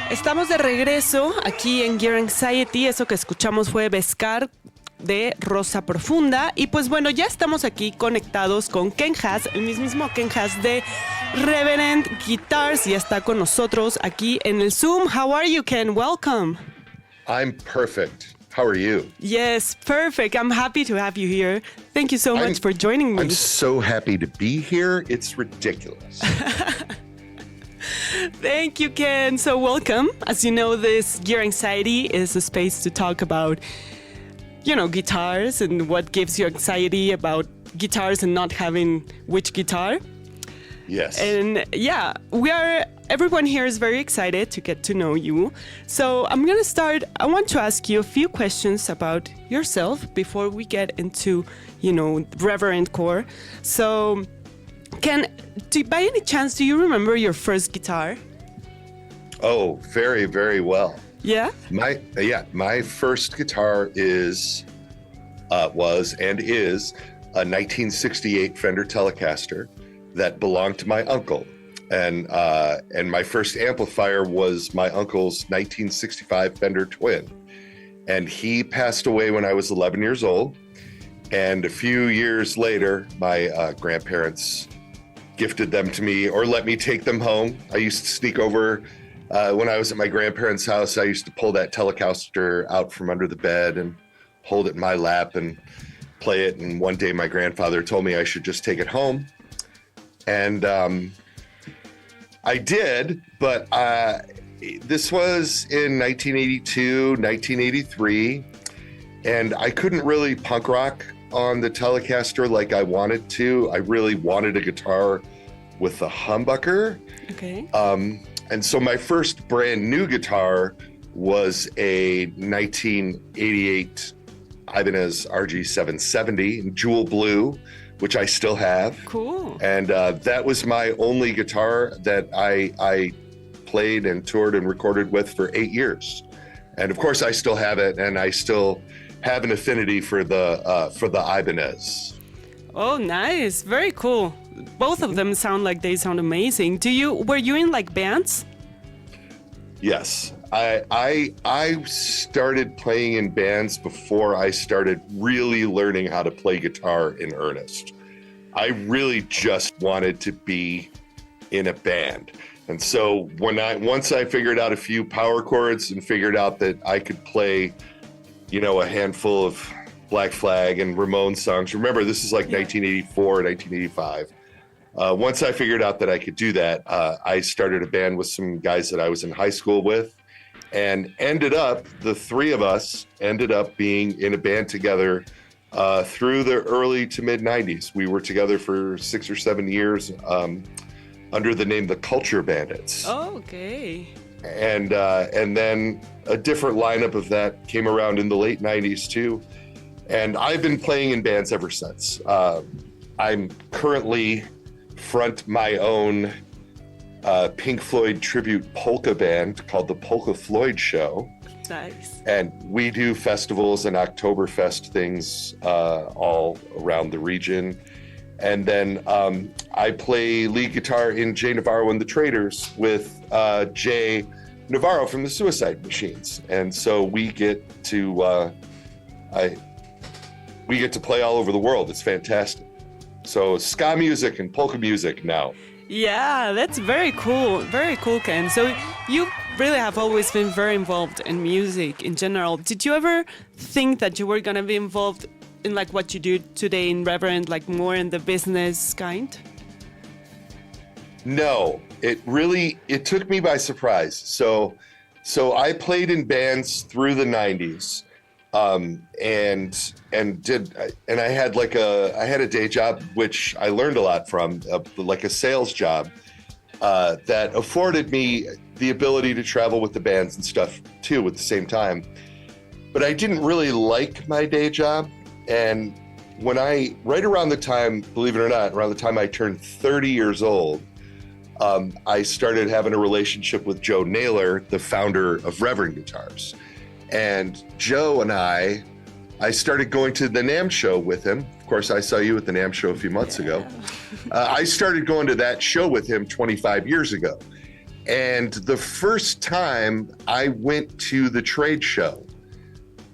Estamos de regreso aquí en Gear Anxiety. Eso que escuchamos fue Bescar de Rosa Profunda. Y pues bueno, ya estamos aquí conectados con Ken Haas, el mismísimo Ken Haas de Reverend Guitars. Y está con nosotros aquí en el Zoom. How are you, Ken? Welcome. I'm perfect. How are you? Yes, perfect. I'm happy to have you here. Thank you so much for joining me. I'm so happy to be here. It's ridiculous. Thank you, Ken. So welcome. As you know, this Gear Anxiety is a space to talk about, guitars and what gives you anxiety about guitars and not having which guitar. Yes. And yeah, everyone here is very excited to get to know you. So I want to ask you a few questions about yourself before we get into, Reverend core. So Ken, by any chance, do you remember your first guitar? Oh, very, very well. Yeah? My first guitar was a 1968 Fender Telecaster that belonged to my uncle. And my first amplifier was my uncle's 1965 Fender Twin. And he passed away when I was 11 years old. And a few years later, my grandparents gifted them to me or let me take them home. I used to sneak over when I was at my grandparents' house. I used to pull that Telecaster out from under the bed and hold it in my lap and play it. And one day my grandfather told me I should just take it home. And I did, but this was in 1982, 1983, and I couldn't really punk rock on the Telecaster like I wanted to. I really wanted a guitar with a humbucker. Okay. And so my first brand new guitar was a 1988 Ibanez RG770 in jewel blue, which I still have. Cool. And that was my only guitar that I played and toured and recorded with for 8 years. And of course I still have it, and I still have an affinity for the Ibanez. Oh, nice. Very cool. Both of them sound amazing. Were you in bands? Yes. I started playing in bands before I started really learning how to play guitar in earnest. I really just wanted to be in a band. And so once I figured out a few power chords and figured out that I could play, a handful of Black Flag and Ramones songs. Remember, this is 1984, 1985. Once I figured out that I could do that, I started a band with some guys that I was in high school with, and the three of us ended up being in a band together through the early to mid 90s. We were together for 6 or 7 years under the name The Culture Bandits. Oh, okay. And then a different lineup of that came around in the late 90s too. And I've been playing in bands ever since. I'm currently front my own Pink Floyd tribute polka band called the Polka Floyd Show. Nice. And we do festivals and Oktoberfest things all around the region. And then I play lead guitar in Jay Navarro and the Traders with Jay Navarro from the Suicide Machines. And so we get to play all over the world. It's fantastic. So ska music and polka music now. Yeah, that's very cool. Very cool, Ken. So you really have always been very involved in music in general. Did you ever think that you were going to be involved in what you do today in Reverend, more in the business kind? No, it took me by surprise. So I played in bands through the 90s. And I had I had a day job, which I learned a lot from, a sales job, that afforded me the ability to travel with the bands and stuff too at the same time. But I didn't really like my day job. And right around the time, believe it or not, around the time I turned 30 years old, I started having a relationship with Joe Naylor, the founder of Reverend Guitars. And Joe and I started going to the NAMM show with him. Of course, I saw you at the NAMM show a few months ago. I started going to that show with him 25 years ago. And the first time I went to the trade show,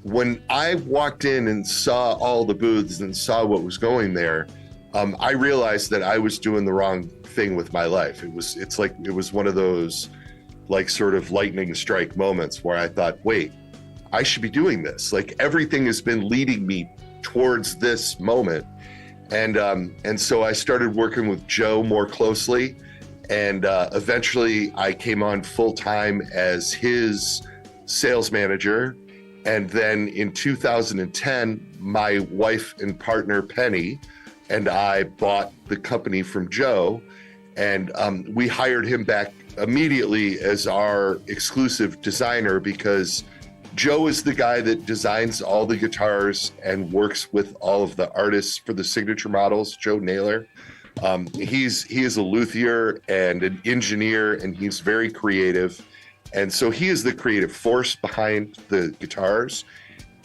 when I walked in and saw all the booths and saw what was going there, I realized that I was doing the wrong thing with my life. It was one of those like sort of lightning strike moments where I thought, wait, I should be doing this. Like everything has been leading me towards this moment. And so I started working with Joe more closely. And eventually I came on full time as his sales manager. And then in 2010, my wife and partner, Penny, and I bought the company from Joe. And we hired him back immediately as our exclusive designer because Joe is the guy that designs all the guitars and works with all of the artists for the signature models, Joe Naylor. He is a luthier and an engineer, and he's very creative. And so he is the creative force behind the guitars.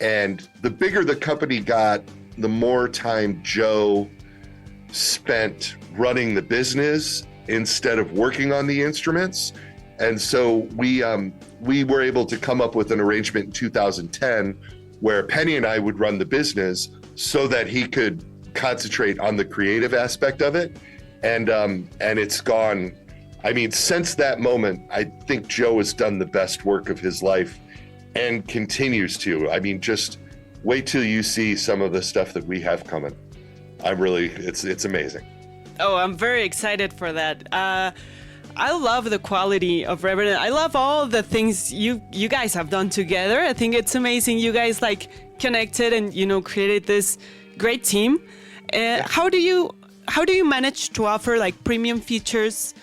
And the bigger the company got, the more time Joe spent running the business instead of working on the instruments. And so we were able to come up with an arrangement in 2010 where Penny and I would run the business so that he could concentrate on the creative aspect of it. And it's gone. I mean, since that moment, I think Joe has done the best work of his life and continues to. I mean, just wait till you see some of the stuff that we have coming. It's amazing. Oh, I'm very excited for that. I love the quality of Reverend. I love all the things you guys have done together. I think it's amazing. You guys like connected and created this great team. How do you manage to offer like premium features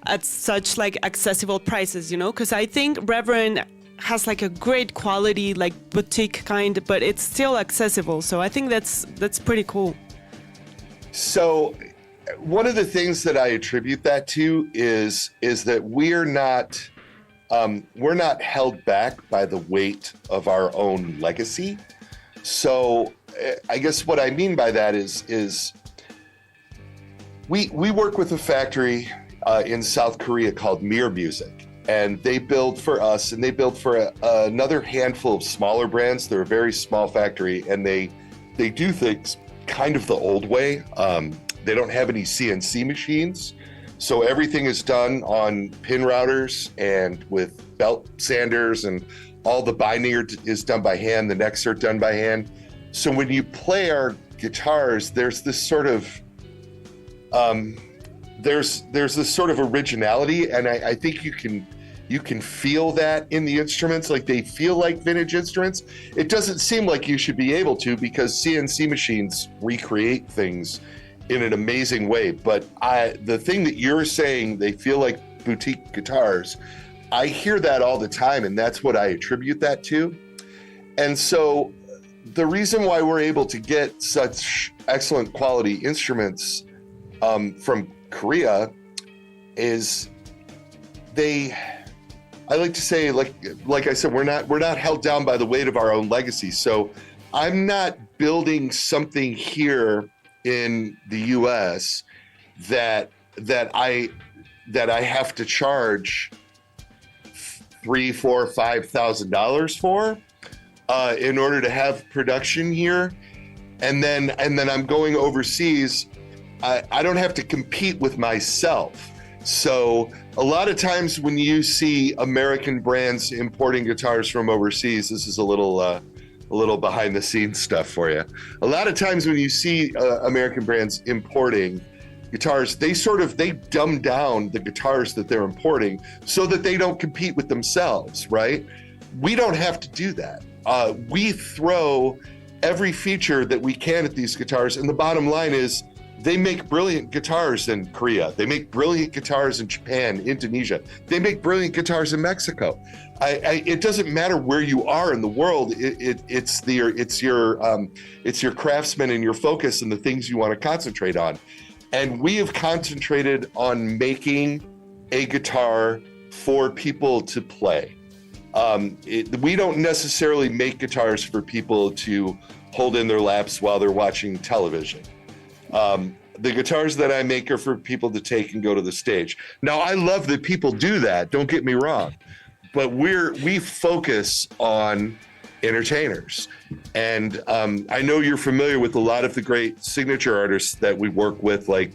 at such like accessible prices? Because I think Reverend has like a great quality, like boutique kind, but it's still accessible. So I think that's pretty cool. So one of the things that I attribute that to is that we're not held back by the weight of our own legacy. So I guess what I mean by that is we work with a factory in South Korea called MEEEEEOW Music, and they build for us and they build for another handful of smaller brands. They're a very small factory, and they do things kind of the old way. They don't have any CNC machines, so everything is done on pin routers and with belt sanders, and all the binding is done by hand, the necks are done by hand. So when you play our guitars, there's this sort of there's this sort of originality, and I think you can feel that in the instruments. Like they feel like vintage instruments. It doesn't seem like you should be able to, because CNC machines recreate things in an amazing way. But the thing that you're saying, they feel like boutique guitars, I hear that all the time, and that's what I attribute that to. And so the reason why we're able to get such excellent quality instruments from Korea is I like to say, like I said, we're not held down by the weight of our own legacy. So I'm not building something here in the US that I have to charge $3,000, $4,000, $5,000 for in order to have production here, and then I'm going overseas. I don't have to compete with myself. So a lot of times when you see American brands importing guitars from overseas, this is a little behind the scenes stuff for you. A lot of times when you see American brands importing guitars, they dumb down the guitars that they're importing so that they don't compete with themselves, right? We don't have to do that. We throw every feature that we can at these guitars, and the bottom line is they make brilliant guitars in Korea. They make brilliant guitars in Japan, Indonesia. They make brilliant guitars in Mexico. It doesn't matter where you are in the world. It's your craftsman and your focus and the things you want to concentrate on. And we have concentrated on making a guitar for people to play. We don't necessarily make guitars for people to hold in their laps while they're watching television. The guitars that I make are for people to take and go to the stage. Now, I love that people do that. Don't get me wrong, but we focus on entertainers. And I know you're familiar with a lot of the great signature artists that we work with, like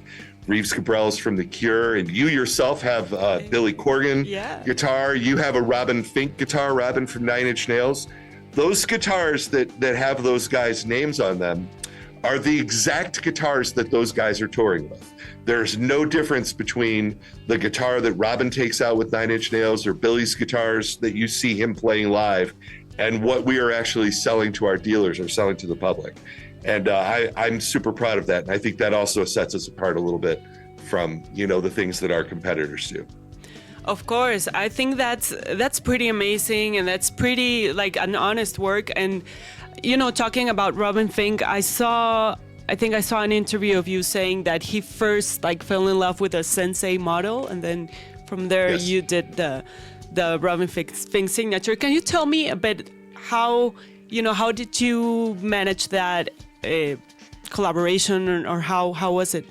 Reeves Gabrels from The Cure, and you yourself have Billy Corgan guitar. You have a Robin Fink guitar, Robin from Nine Inch Nails. Those guitars that have those guys' names on them are the exact guitars that those guys are touring with. There's no difference between the guitar that Robin takes out with Nine Inch Nails or Billy's guitars that you see him playing live and what we are actually selling to our dealers or selling to the public. And I'm super proud of that. And I think that also sets us apart a little bit from, the things that our competitors do. Of course, I think that's pretty amazing, and that's pretty like an honest work. And talking about Robin Fink, I think I saw an interview of you saying that he first fell in love with a Sensei model, and then from there you did the Robin Fink signature. Can you tell me a bit how did you manage that collaboration, or how was it?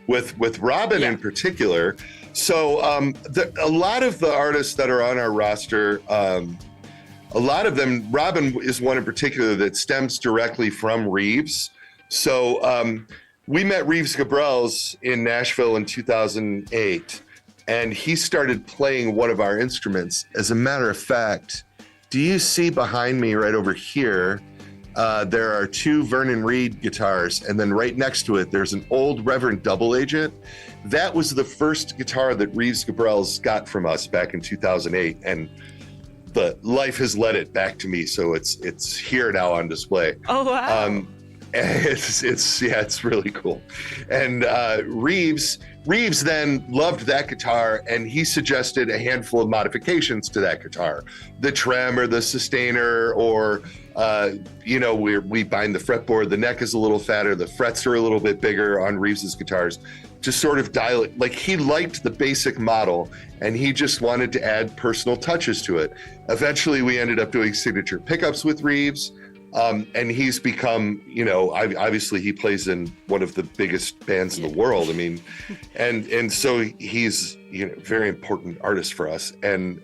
With Robin in particular. So a lot of the artists that are on our roster, a lot of them, Robin is one in particular that stems directly from Reeves. So we met Reeves Gabrels in Nashville in 2008, and he started playing one of our instruments. As a matter of fact, do you see behind me right over here, there are two Vernon Reed guitars, and then right next to it, there's an old Reverend double agent. That was the first guitar that Reeves Gabrels got from us back in 2008, and the life has led it back to me, so it's here now on display. Oh wow! It's really cool. And Reeves then loved that guitar, and he suggested a handful of modifications to that guitar, the trem or the sustainer, or we bind the fretboard. The neck is a little fatter, the frets are a little bit bigger on Reeves's guitars, to sort of dial it. Like, he liked the basic model, and he just wanted to add personal touches to it. Eventually, we ended up doing signature pickups with Reeves. And he's become, obviously he plays in one of the biggest bands in the world. I mean, and so he's, very important artist for us. And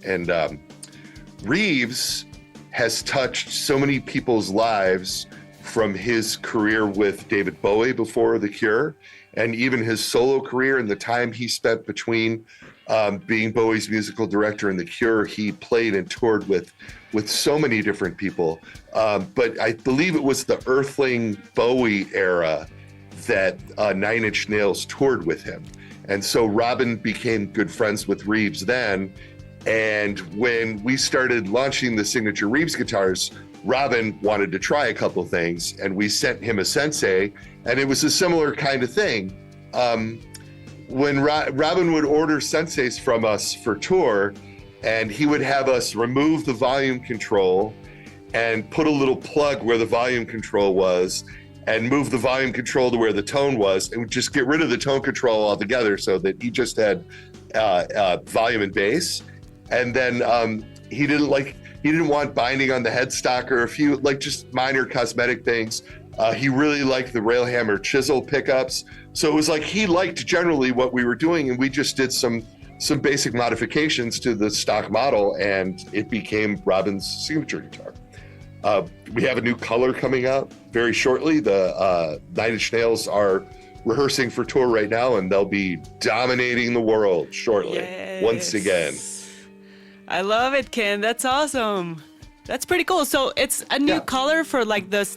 Reeves has touched so many people's lives, from his career with David Bowie before The Cure, and even his solo career and the time he spent between being Bowie's musical director and The Cure. He played and toured with so many different people. But I believe it was the Earthling Bowie era that Nine Inch Nails toured with him. And so Robin became good friends with Reeves then. And when we started launching the signature Reeves guitars, Robin wanted to try a couple things, and we sent him a Sensei, and it was a similar kind of thing. When Robin would order Senseis from us for tour, and he would have us remove the volume control and put a little plug where the volume control was, and move the volume control to where the tone was, and just get rid of the tone control altogether, so that he just had volume and bass. And then he didn't want binding on the headstock or a few just minor cosmetic things. He really liked the Railhammer chisel pickups. So it was he liked generally what we were doing, and we just did some basic modifications to the stock model, and it became Robin's signature guitar. We have a new color coming out very shortly. The Nine Inch Nails are rehearsing for tour right now, and they'll be dominating the world shortly, once again. I love it, Ken. That's awesome. That's pretty cool. So it's a new color for the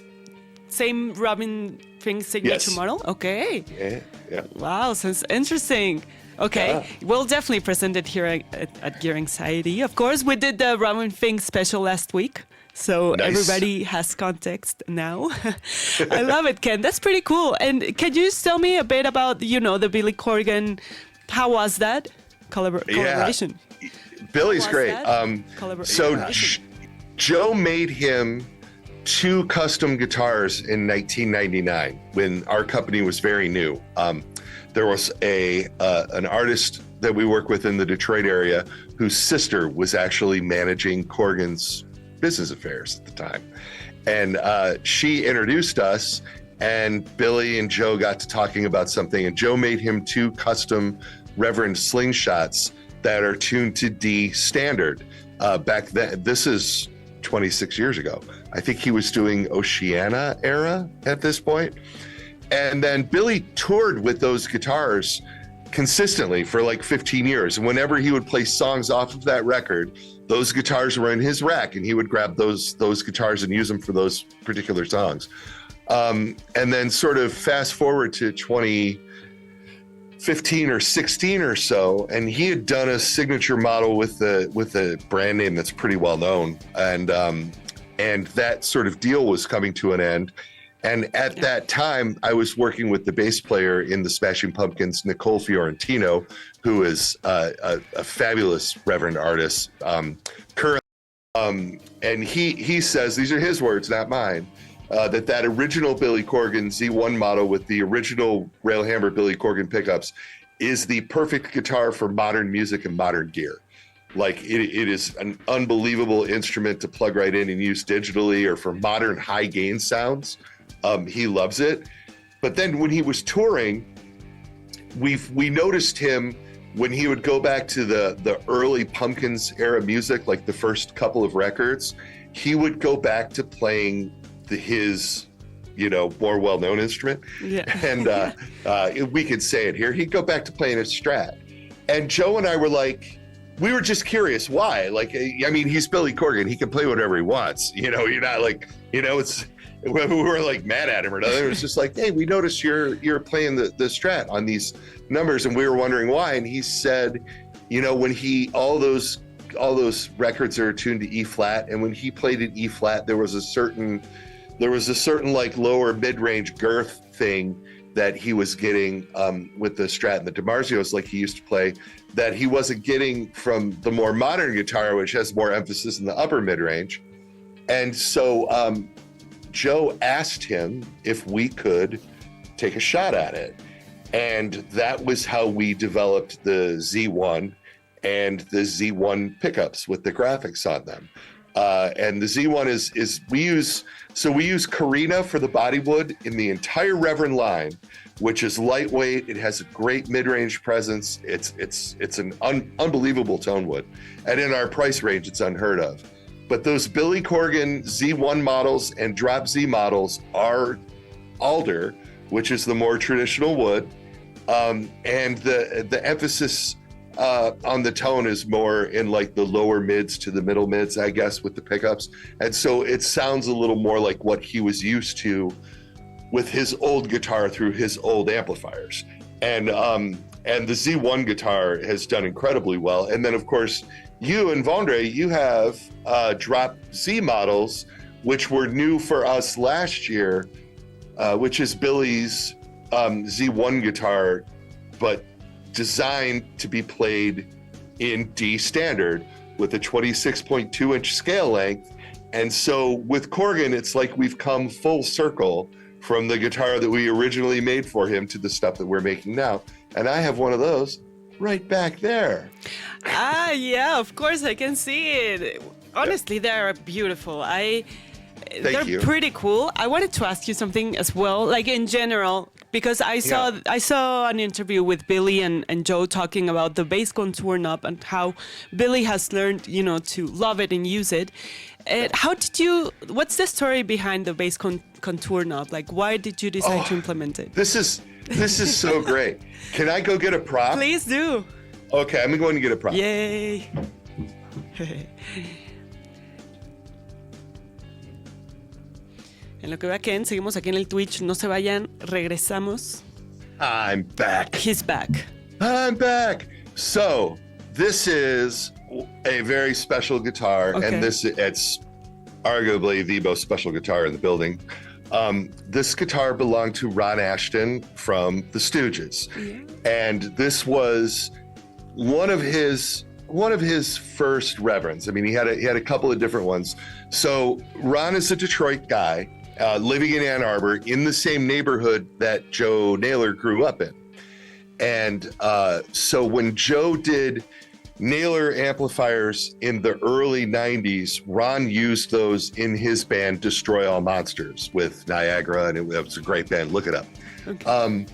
same Robin Fink signature model? Okay. Yeah. Wow, sounds interesting. Okay, we'll definitely present it here at Gear Anxiety. Of course, we did the Robin Fink special last week, so everybody has context now. I love it, Ken. That's pretty cool. And can you just tell me a bit about, the Billy Corgan? How was that collaboration? Billy's great. So Joe made him 2 custom guitars in 1999 when our company was very new. There was an artist that we work with in the Detroit area whose sister was actually managing Corgan's business affairs at the time. And she introduced us, and Billy and Joe got to talking about something, and Joe made him 2 custom Reverend slingshots that are tuned to D standard. Back then, this is 26 years ago. I think he was doing Oceana era at this point. And then Billy toured with those guitars consistently for like 15 years. And whenever he would play songs off of that record, those guitars were in his rack, and he would grab those guitars and use them for those particular songs. And then sort of fast forward to 2015 or 16 or so, and he had done a signature model with a brand name that's pretty well known, and that sort of deal was coming to an end. And at that time, I was working with the bass player in the Smashing Pumpkins, Nicole Fiorentino, who is a fabulous Reverend artist currently. And he says, these are his words, not mine, that original Billy Corgan Z1 model with the original Railhammer Billy Corgan pickups is the perfect guitar for modern music and modern gear. Like it is an unbelievable instrument to plug right in and use digitally, or for modern high gain sounds. He loves it. But then when he was touring, we noticed him when he would go back to the early Pumpkins era music, like the first couple of records, he would go back to playing his more well-known instrument. Yeah. And we could say it here. He'd go back to playing a Strat. And Joe and I were like, we were just curious why. Like, I mean, he's Billy Corgan. He can play whatever he wants. You're not like, it's, we were like mad at him or nothing. It was just like, hey, we noticed you're playing the Strat on these numbers, and we were wondering why. And he said, when all those records are tuned to E flat, and when he played at E flat, there was a certain like lower mid-range girth thing that he was getting with the Strat and the DiMarzios, like he used to play, that he wasn't getting from the more modern guitar, which has more emphasis in the upper mid-range. And so Joe asked him if we could take a shot at it. And that was how we developed the Z1 and the Z1 pickups with the graphics on them. And the Z1 is we use Carina for the body wood in the entire Reverend line, which is lightweight. It has a great mid-range presence. It's an unbelievable tone wood, and in our price range, it's unheard of. But those Billy Corgan Z1 models and Drop Z models are alder, which is the more traditional wood, and the emphasis on the tone is more in like the lower mids to the middle mids, I guess, with the pickups. And so it sounds a little more like what he was used to with his old guitar through his old amplifiers. And the Z1 guitar has done incredibly well. And then of course, you and Vondre, you have Drop Z models, which were new for us last year, which is Billy's Z1 guitar, but designed to be played in D standard with a 26.2 inch scale length. And so with Corgan, it's like we've come full circle from the guitar that we originally made for him to the stuff that we're making now. And I have one of those right back there. Yeah, of course I can see it. Honestly, they're beautiful. They're pretty cool. I wanted to ask you something as well, like in general, because I saw an interview with Billy and Joe talking about the bass contour knob and how Billy has learned, to love it and use it. What's the story behind the bass contour knob? Like, why did you decide to implement it? This is so great. Can I go get a prop? Please do. Okay, I'm going to get a prop. Yay. En lo que va Ken, seguimos aquí en el Twitch. No se vayan, regresamos. I'm back. He's back. I'm back. So, this is a very special guitar, and it's arguably the most special guitar in the building. This guitar belonged to Ron Ashton from the Stooges, and this was one of his first Reverends. I mean, he had a couple of different ones. So Ron is a Detroit guy living in Ann Arbor in the same neighborhood that Joe Naylor grew up in. And so when Joe did Naylor amplifiers in the early 90s. Ron used those in his band Destroy All Monsters with Niagara, and it was a great band. Look it up. Okay.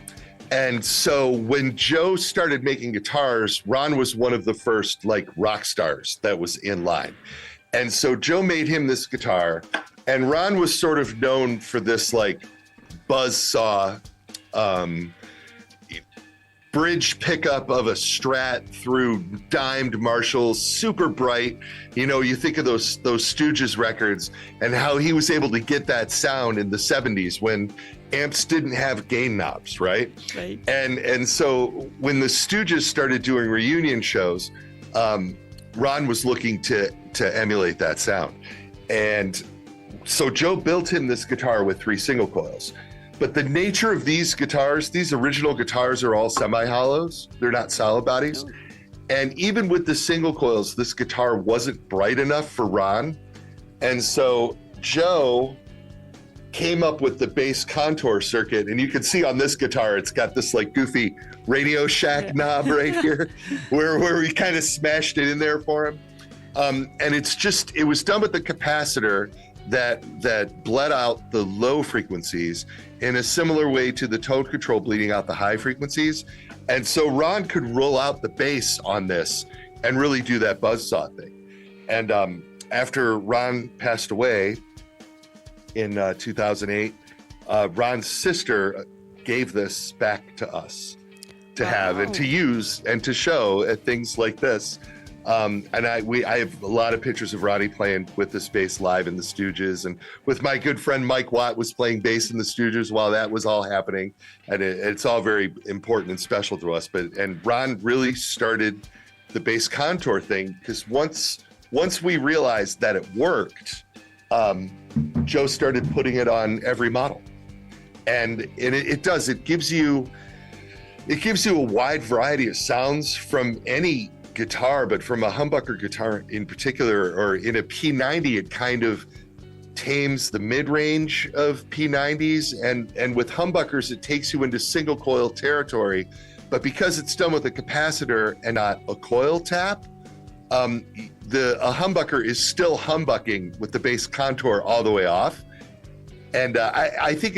And so when Joe started making guitars, Ron was one of the first like rock stars that was in line. And so Joe made him this guitar, and Ron was sort of known for this like buzzsaw bridge pickup of a Strat through dimed Marshalls, super bright. You know, you think of those Stooges records and how he was able to get that sound in the 70s when amps didn't have gain knobs, right? Right. And so when the Stooges started doing reunion shows, Ron was looking to emulate that sound. And so Joe built him this guitar with 3 single coils. But the nature of these guitars, these original guitars are all semi-hollows. They're not solid bodies. Oh. And even with the single coils, this guitar wasn't bright enough for Ron. And so Joe came up with the bass contour circuit. And you can see on this guitar, it's got this like goofy Radio Shack knob right here where we kind of smashed it in there for him. And it was done with the capacitor that bled out the low frequencies in a similar way to the tone control bleeding out the high frequencies. And so Ron could roll out the bass on this and really do that buzzsaw thing. And after Ron passed away in 2008, Ron's sister gave this back to us to have and to use and to show at things like this. And I have a lot of pictures of Ronnie playing with this bass live in the Stooges, and with my good friend Mike Watt was playing bass in the Stooges while that was all happening. And it's all very important and special to us. And Ron really started the bass contour thing because once we realized that it worked, Joe started putting it on every model. And it does. It gives you a wide variety of sounds from any guitar, but from a humbucker guitar in particular, or in a P90, it kind of tames the mid-range of P90s, and with humbuckers, it takes you into single coil territory. But because it's done with a capacitor and not a coil tap, a humbucker is still humbucking with the bass contour all the way off. And I think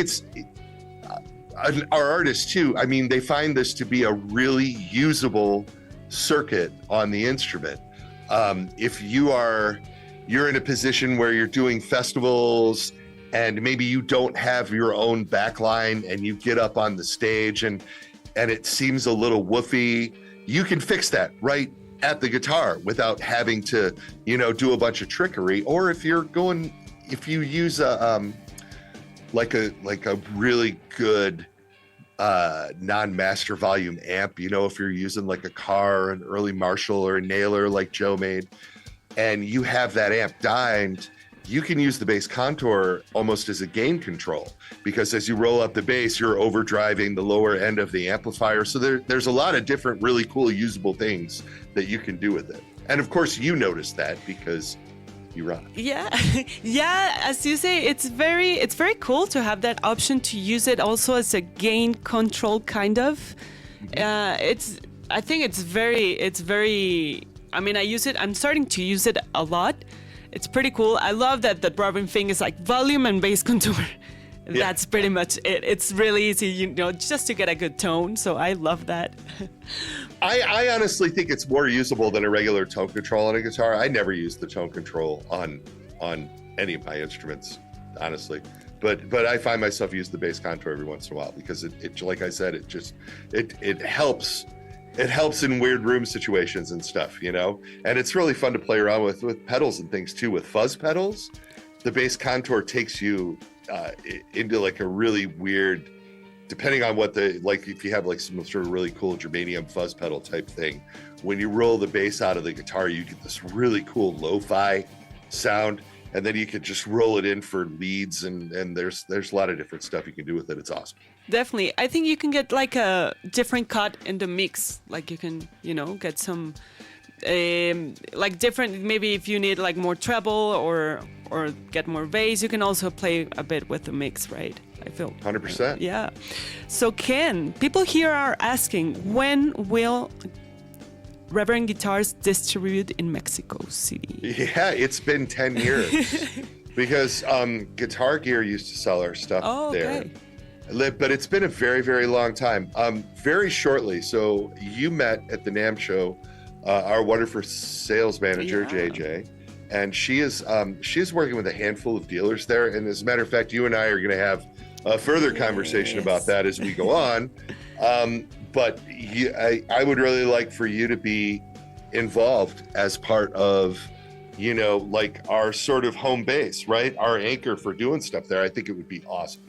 our artists too, I mean, they find this to be a really usable circuit on the instrument. If you're in a position where you're doing festivals and maybe you don't have your own backline and you get up on the stage and it seems a little woofy, you can fix that right at the guitar without having to, do a bunch of trickery. Or if you use a really good non-master volume amp, if you're using like a Carr, an early Marshall, or a Naylor like Joe made, and you have that amp dimed, you can use the bass contour almost as a gain control, because as you roll up the bass, you're overdriving the lower end of the amplifier. So there's a lot of different really cool usable things that you can do with it. And of course you notice that because you run. Yeah. As you say, it's very cool to have that option to use it also as a gain control kind of. I think it's very. I mean, I use it. I'm starting to use it a lot. It's pretty cool. I love that the Reverend thing is like volume and bass contour. Yeah. That's pretty much it. It's really easy, just to get a good tone. So I love that. I honestly think it's more usable than a regular tone control on a guitar. I never use the tone control on any of my instruments, honestly. But I find myself use the bass contour every once in a while because it like I said, it helps. It helps in weird room situations and stuff, and it's really fun to play around with pedals and things too. With fuzz pedals, the bass contour takes you into like a really weird, depending on what if you have like some sort of really cool germanium fuzz pedal type thing, when you roll the bass out of the guitar, you get this really cool lo-fi sound, and then you can just roll it in for leads, and there's a lot of different stuff you can do with it. It's awesome. Definitely. I think you can get like a different cut in the mix. Like you can, get some like different, maybe if you need like more treble or get more bass, you can also play a bit with the mix, right? I feel 100%. Yeah. So Ken, people here are asking, when will Reverend guitars distribute in Mexico City. Yeah, it's been 10 years because Guitar Gear used to sell our stuff there. But it's been a very, very long time. Very shortly, so you met at the NAMM show our wonderful sales manager, JJ, and she is working with a handful of dealers there. And as a matter of fact, you and I are going to have a further conversation about that as we go on. But I would really like for you to be involved as part of, you know, like our sort of home base, right? Our anchor for doing stuff there. I think it would be awesome.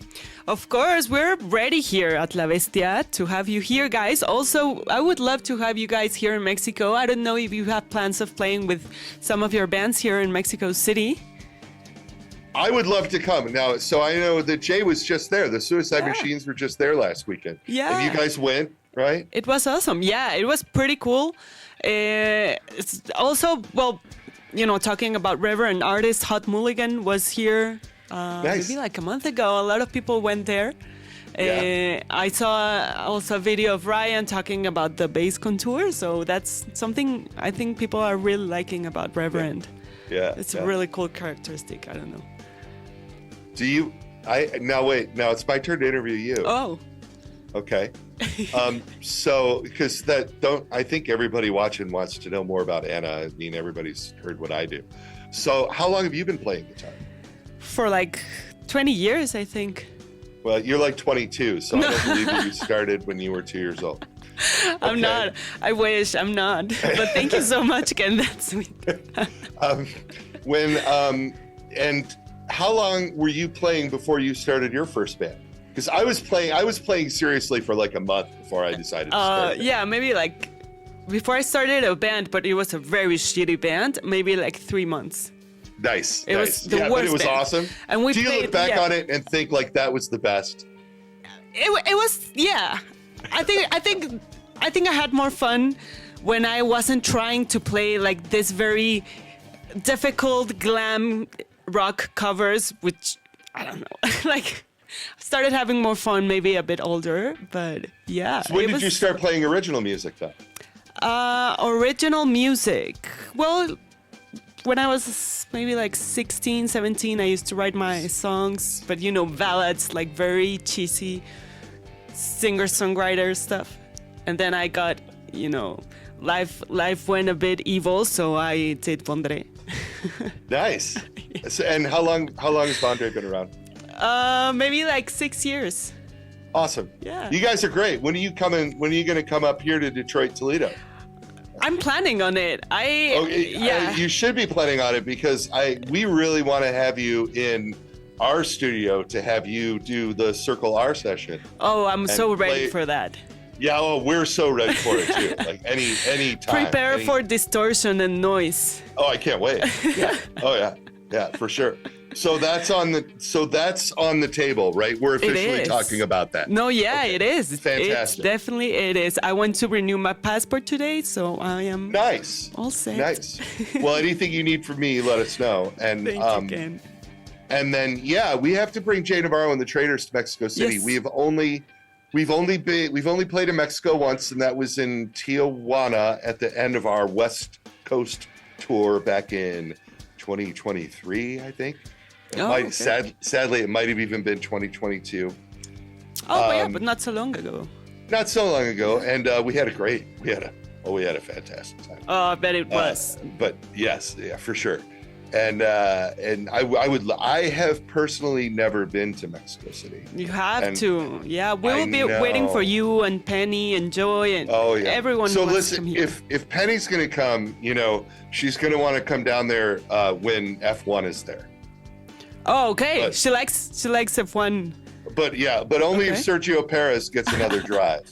Of course, we're ready here at La Bestia to have you here, guys. Also, I would love to have you guys here in Mexico. I don't know if you have plans of playing with some of your bands here in Mexico City. I would love to come. Now, so I know that Jay was just there. The Suicide Machines were just there last weekend. Yeah. And you guys went, right? It was awesome. Yeah, it was pretty cool. It's also, well, you know, talking about Reverend artist, Hot Mulligan was here maybe like a month ago. A lot of people went there. I saw also a video of Ryan talking about the bass contour. So that's something I think people are really liking about Reverend. Yeah. It's a really cool characteristic. I don't know. Now it's my turn to interview you. Oh. Okay. So, because I think everybody watching wants to know more about Anna. I mean, everybody's heard what I do. So, how long have you been playing guitar? For like 20 years, I think. Well, you're like 22, so I don't believe that you started when you were 2 years old. Okay. I'm not. I wish I'm not. But thank you so much, Ken. That's sweet. And how long were you playing before you started your first band? Because I was playing seriously for like a month before I decided to start. Yeah, maybe like before I started a band, but it was a very shitty band. Maybe like 3 months. Nice. It was the worst but it was band. awesome. And do you look back on it and think like that was the best? It was, yeah. I think I had more fun when I wasn't trying to play like this very difficult glam rock covers, which I don't know. Like, I started having more fun maybe a bit older, but yeah. So when did you start playing original music though? Original music. Well, when I was maybe like 16, 17, I used to write my songs, but you know, ballads, like very cheesy singer-songwriter stuff. And then I got, you know, life went a bit evil, so I did Vondre. Nice. So, and how long has Vondre been around? Maybe like 6 years. Awesome. Yeah. You guys are great. When are you going to come up here to Detroit, Toledo? I'm planning on it. You should be planning on it because we really want to have you in our studio to have you do the Circle R session. Oh, I'm so ready for that. Yeah, well, we're so ready for it too. Like any time. Prepare for distortion and noise. Oh, I can't wait. Yeah. Oh yeah, for sure. So that's on the table, right? We're officially talking about that. No, yeah, okay. It is. Fantastic. It is. I went to renew my passport today, so I am all set. Nice. Well, anything you need from me, let us know. And thank you, Ken. And then we have to bring Jay Navarro and the Traders to Mexico City. Yes. We've only played in Mexico once, and that was in Tijuana at the end of our West Coast tour back in 2023, I think. Sadly, it might have even been 2022. Oh, but not so long ago. Not so long ago, and we had a fantastic time. Oh, I bet it was. But yes, yeah, for sure. And I have personally never been to Mexico City. You have to. Yeah, we'll be waiting for you and Penny and Joy and everyone who wants to come here. If Penny's going to come, you know, she's going to want to come down there when F1 is there. Oh, okay. But she likes F1. But only if Sergio Perez gets another drive.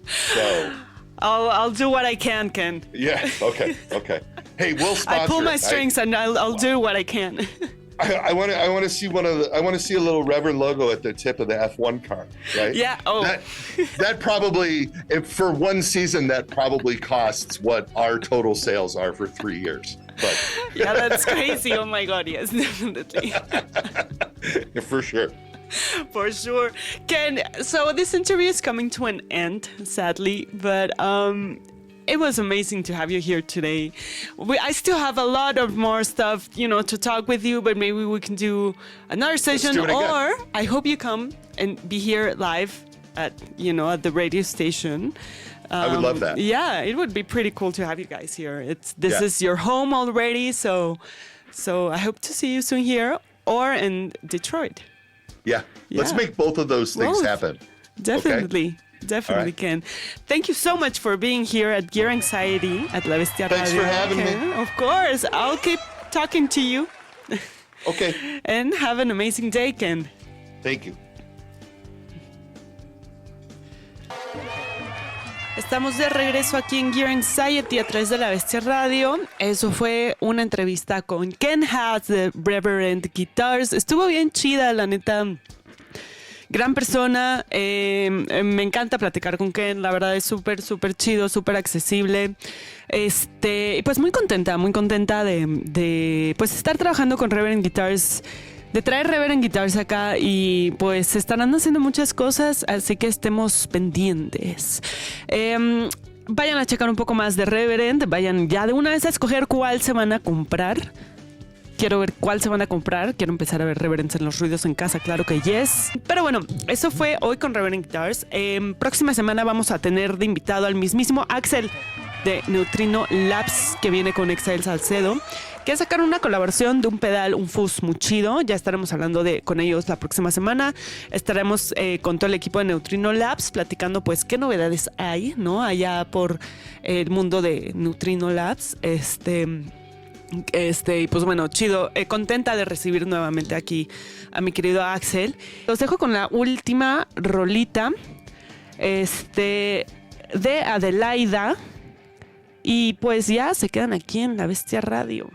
So I'll do what I can, Ken. Yeah. Okay. Hey, we'll sponsor. I pull my strings and I'll do what I can. I want to see a little Reverend logo at the tip of the F1 car, right? Yeah. Oh. That probably, for one season, that probably costs what our total sales are for 3 years. But yeah, that's crazy. Oh my God, yes, definitely. For sure. For sure. Ken, so this interview is coming to an end, sadly, but it was amazing to have you here today. I still have a lot of more stuff, to talk with you, but maybe we can do another session. Or I hope you come and be here live at the radio station. I would love that. Yeah, it would be pretty cool to have you guys here. This is your home already, so I hope to see you soon here or in Detroit. Yeah. Let's make both of those things happen. Definitely. Okay? Definitely can. Thank you so much for being here at Gear Anxiety at La Bestia Radio. Thanks for having me. Of course. I'll keep talking to you. Okay. And have an amazing day, Ken. Thank you. Estamos de regreso aquí en Gear Anxiety a través de La Bestia Radio. Eso fue una entrevista con Ken Haas de Reverend Guitars. Estuvo bien chida, la neta. Gran persona. Me encanta platicar con Ken. La verdad es súper, súper chido, súper accesible. Y pues muy contenta de pues estar trabajando con Reverend Guitars. De traer Reverend Guitars acá y pues estarán haciendo muchas cosas, así que estemos pendientes. Vayan a checar un poco más de Reverend, vayan ya de una vez a escoger cuál se van a comprar. Quiero ver cuál se van a comprar, quiero empezar a ver Reverends en los ruidos en casa, claro que yes. Pero bueno, eso fue hoy con Reverend Guitars. Próxima semana vamos a tener de invitado al mismísimo Axel de Neutrino Labs, que viene con Exile Salcedo, que sacaron una colaboración de un pedal, un fuzz muy chido. Ya estaremos hablando con ellos la próxima semana. Estaremos con todo el equipo de Neutrino Labs platicando pues qué novedades hay, ¿no? Allá por el mundo de Neutrino Labs. Y pues bueno, chido, contenta de recibir nuevamente aquí a mi querido Axel. Los dejo con la última rolita de Adelaida. Y pues ya se quedan aquí en La Bestia Radio.